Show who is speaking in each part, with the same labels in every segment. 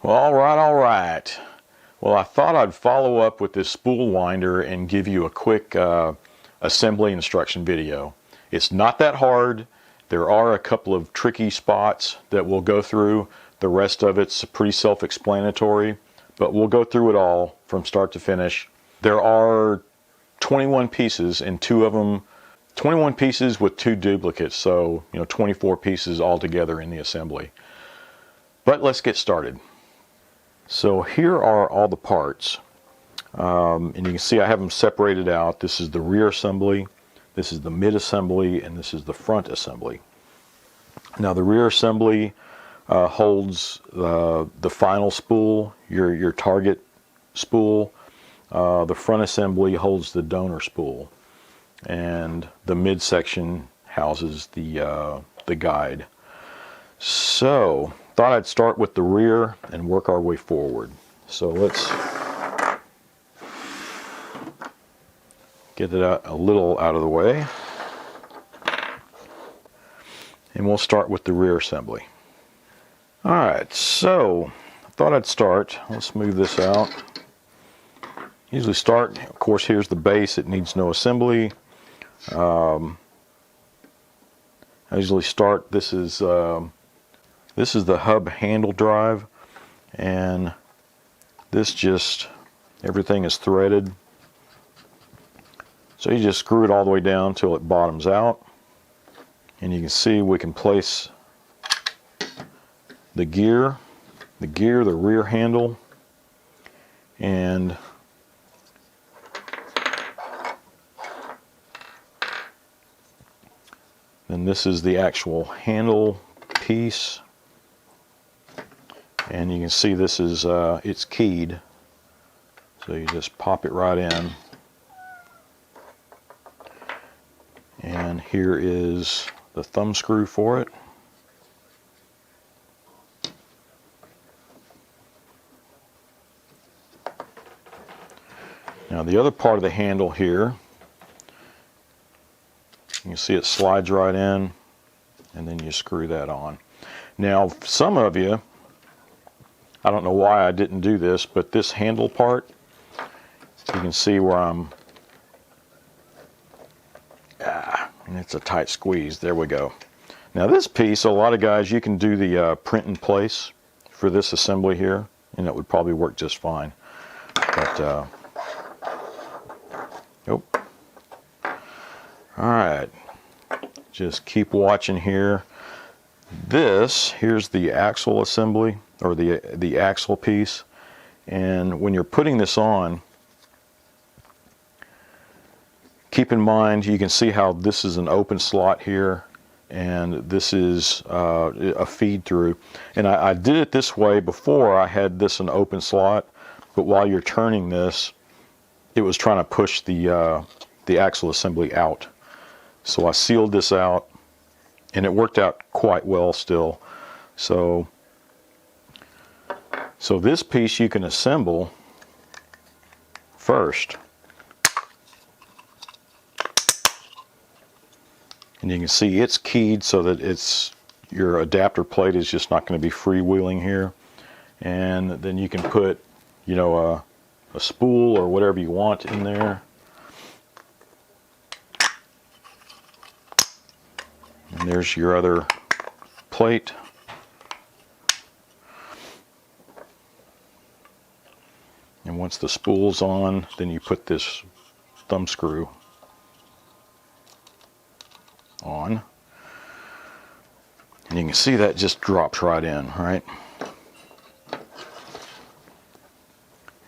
Speaker 1: Well, all right. Well, I thought I'd follow up with this spool winder and give you a quick assembly instruction video. It's not that hard. There are a couple of tricky spots that we'll go through. The rest of it's pretty self-explanatory, but we'll go through it all from start to finish. There are 21 pieces, and 21 pieces with 2 duplicates, so 24 pieces altogether in the assembly. But let's get started. So here are all the parts, and you can see I have them separated out. This is the rear assembly, this is the mid assembly, and this is the front assembly. Now the rear assembly holds the final spool, your target spool. The front assembly holds the donor spool, and the midsection houses the guide. So thought I'd start with the rear and work our way forward. So let's get it a little out of the way, and we'll start with the rear assembly. Alright, so I thought I'd start. Let's move this out. Usually start, of course, here's the base. It needs no assembly. I usually start, this is the hub handle drive, and this just, everything is threaded. So you just screw it all the way down till it bottoms out, and you can see we can place the gear, the rear handle, and then this is the actual handle piece. And you can see this is, it's keyed. So you just pop it right in. And here is the thumb screw for it. Now the other part of the handle here, you can see it slides right in, and then you screw that on. Now some of you, I don't know why I didn't do this, but this handle part, you can see where and it's a tight squeeze. There we go. Now this piece, a lot of guys, you can do the print in place for this assembly here, and it would probably work just fine. But nope. Alright, just keep watching here. Here's the axle assembly, or the axle piece, and when you're putting this on, keep in mind, you can see how this is an open slot here, and this is a feed through. And I did it this way before. I had this an open slot, but while you're turning this, it was trying to push the axle assembly out. So I sealed this out, and it worked out quite well still. So this piece you can assemble first. And you can see it's keyed so that your adapter plate is just not going to be freewheeling here. And then you can put, a spool or whatever you want in there. And there's your other plate. And once the spool's on, then you put this thumb screw on. And you can see that just drops right in, right?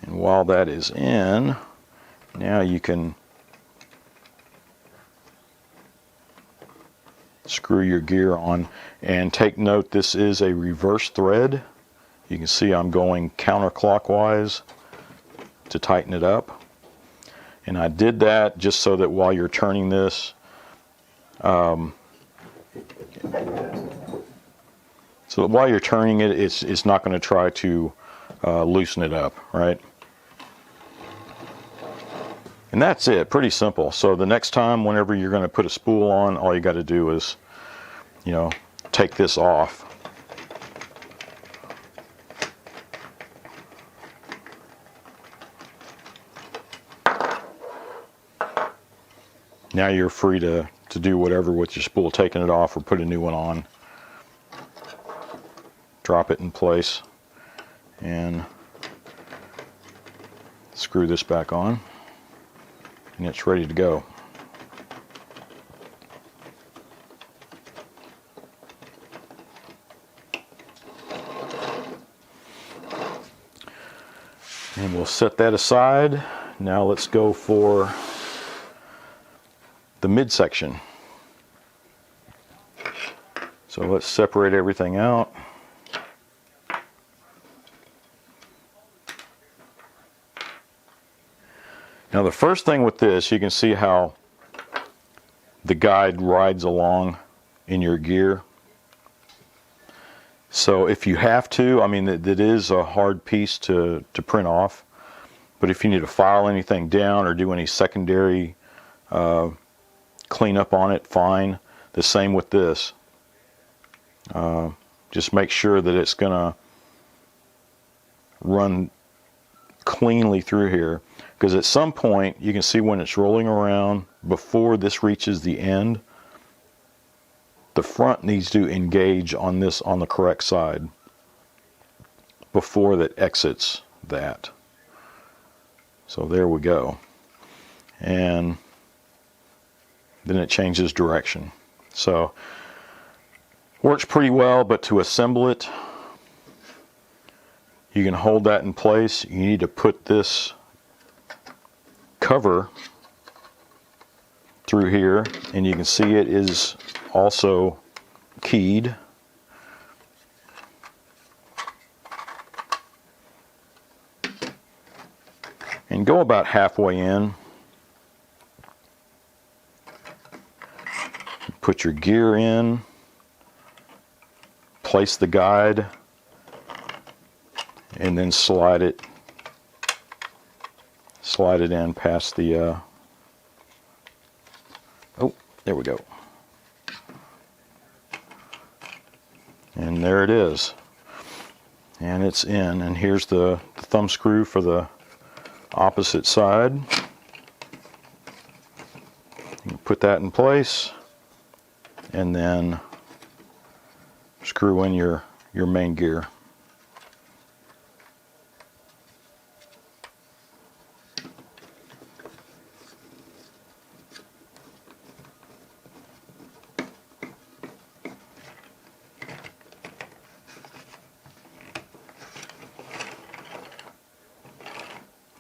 Speaker 1: And while that is in, now you can screw your gear on. And take note, this is a reverse thread. You can see I'm going counterclockwise to tighten it up. And I did that just so that while you're turning this, so while you're turning it, it's not going to try to loosen it up, right? And that's it, pretty simple. So the next time, whenever you're going to put a spool on, all you got to do is, take this off Now you're free to do whatever with your spool, taking it off or put a new one on. Drop it in place and screw this back on, and it's ready to go. And we'll set that aside. Now let's go for the midsection. So let's separate everything out. Now the first thing with this, you can see how the guide rides along in your gear. So if you have to, I mean, it is a hard piece to print off, but if you need to file anything down or do any secondary cleanup on it, fine. The same with this. Just make sure that it's going to run cleanly through here, because at some point you can see when it's rolling around before this reaches the end, the front needs to engage on this on the correct side before that exits that. So there we go. And then it changes direction. So works pretty well, but to assemble it, you can hold that in place. You need to put this cover through here, and you can see it is also keyed. And go about halfway in. Put your gear in. Place the guide. And then slide it in past the oh, there we go. And there it is. And it's in. And here's the thumb screw for the opposite side. You can put that in place and then screw in your main gear.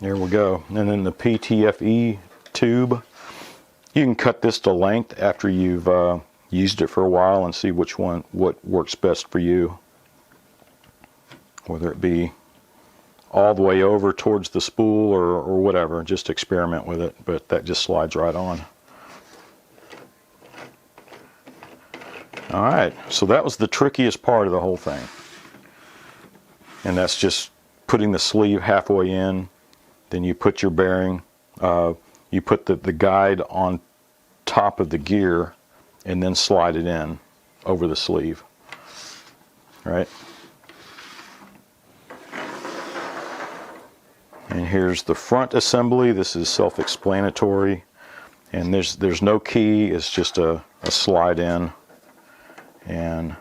Speaker 1: There we go. And then the PTFE tube, you can cut this to length after you've used it for a while and see what works best for you. Whether it be all the way over towards the spool or whatever, just experiment with it, but that just slides right on. Alright, so that was the trickiest part of the whole thing. And that's just putting the sleeve halfway in. Then you put your bearing, you put the guide on top of the gear and then slide it in over the sleeve, right? And here's the front assembly. This is self-explanatory, and there's no key. It's just a slide in, and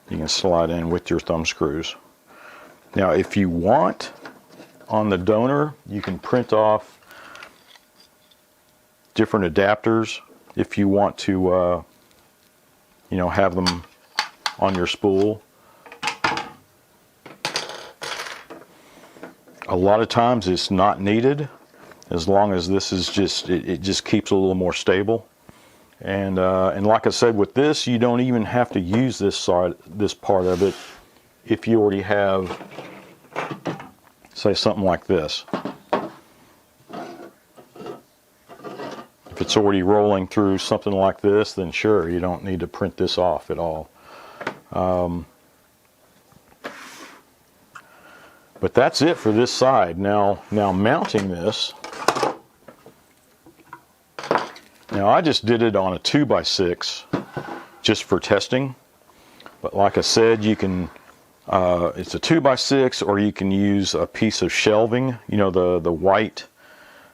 Speaker 1: you can slide in with your thumb screws. Now if you want, on the donor, you can print off different adapters if you want to, have them on your spool. A lot of times it's not needed, as long as this is it just keeps a little more stable. And like I said, with this, you don't even have to use this part of it if you already have, say, something like this. If it's already rolling through something like this, then sure, you don't need to print this off at all. But that's it for this side. Now mounting this, now I just did it on a 2x6 just for testing. But like I said, you can, it's a 2x6, or you can use a piece of shelving, the white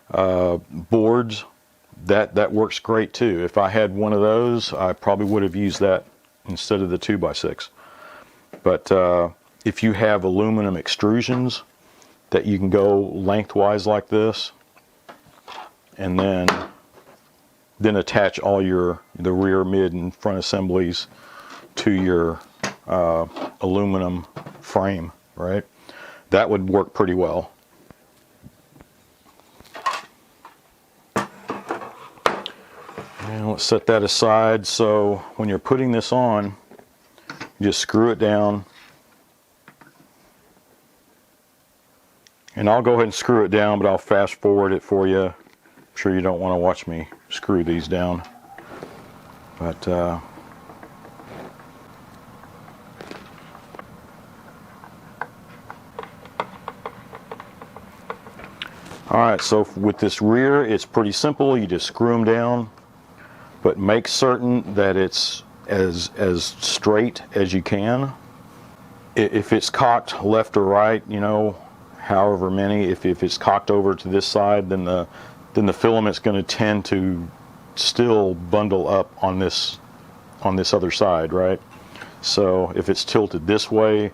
Speaker 1: boards, that works great too. If I had one of those, I probably would have used that instead of the 2x6. But if you have aluminum extrusions that you can go lengthwise like this, and then attach all the rear, mid, and front assemblies to your aluminum frame, right? That would work pretty well. And let's set that aside. So when you're putting this on, you just screw it down. And I'll go ahead and screw it down, but I'll fast forward it for you. I'm sure you don't want to watch me screw these down. But alright, so with this rear, it's pretty simple. You just screw them down, but make certain that it's as straight as you can. If it's cocked left or right, you know, however many, if it's cocked over to this side, then the filament's going to tend to still bundle up on this other side, right? So if it's tilted this way,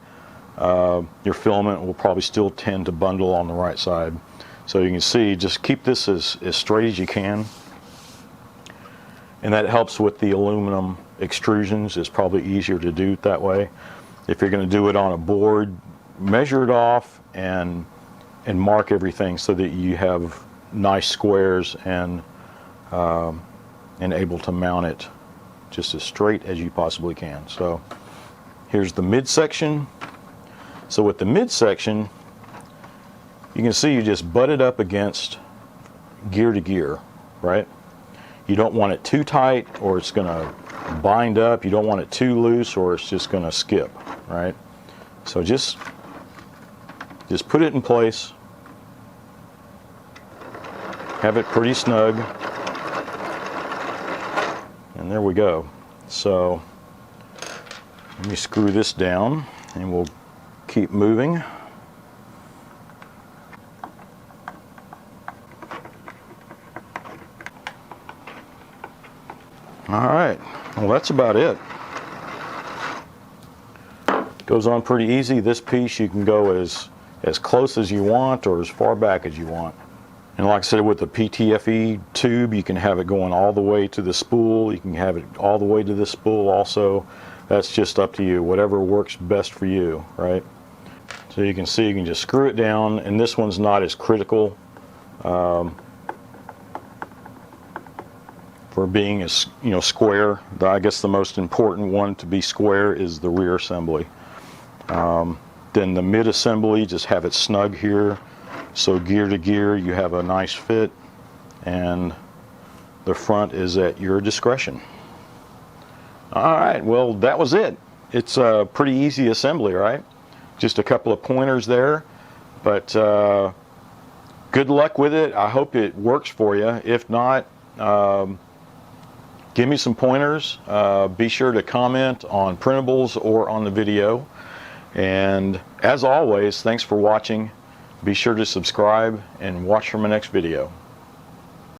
Speaker 1: your filament will probably still tend to bundle on the right side. So you can see, just keep this as straight as you can, and that helps with the aluminum extrusions. It's probably easier to do it that way. If you're going to do it on a board, measure it off and mark everything so that you have nice squares and able to mount it just as straight as you possibly can. So here's the midsection. So with the midsection, you can see you just butt it up against gear to gear, right? You don't want it too tight or it's going to bind up. You don't want it too loose or it's just going to skip, right? So just put it in place. Have it pretty snug. And there we go. So let me screw this down and we'll keep moving. Alright, well that's about it. Goes on pretty easy. This piece you can go as close as you want or as far back as you want. And like I said, with the PTFE tube, you can have it going all the way to the spool. You can have it all the way to the spool also. That's just up to you, whatever works best for you, right? So you can see you can just screw it down, and this one's not as critical for being as, you know, square. I guess the most important one to be square is the rear assembly. Then the mid assembly, just have it snug here, so gear to gear you have a nice fit, and the front is at your discretion. Alright, well that was it. It's a pretty easy assembly, right? Just a couple of pointers there, but good luck with it. I hope it works for you. If not, give me some pointers. Be sure to comment on printables or on the video. And as always, thanks for watching. Be sure to subscribe and watch for my next video.